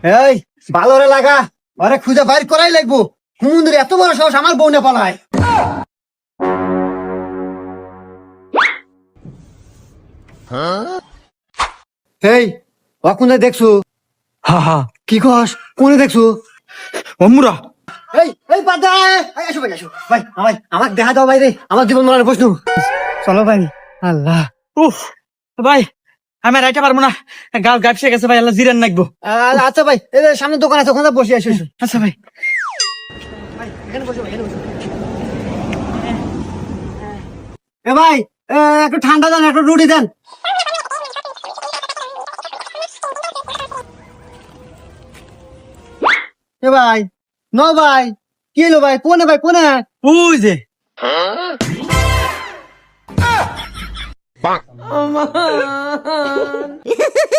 এই ভালো রে লাগা, ওরে খুঁজে বাইর করাই লাগবো। হুমুন্দির এত বড় সাহস আমার বউ না পালায়। এই অকুনে দেখছো? হা হা কি কস? কোনে দেখছো? অমুরা এই বাদ দে, এই আসো ভাই, আসো ভাই, আমাকে দেখা দাও ভাই রে, আমার জীবন মরণের প্রশ্ন। চলো ভাই। আল্লাহ। উফ ভাই আমি আর আইতে পারবো না, গাল গাপসে গেছে ভাই, আল্লাহ জিরান নাকবো। আচ্ছা ভাই, এই যে সামনে দোকান আছে, ওখানে বসে আসো। আচ্ছা ভাই। এখানে বসো ভাই, এখানে বসো। এ ভাই, একটু ঠান্ডা দেন, একটু রুটি দেন। এ ভাই, ন ভাই, কি এলো ভাই? কোনে ভাই, কোনে? ওই যে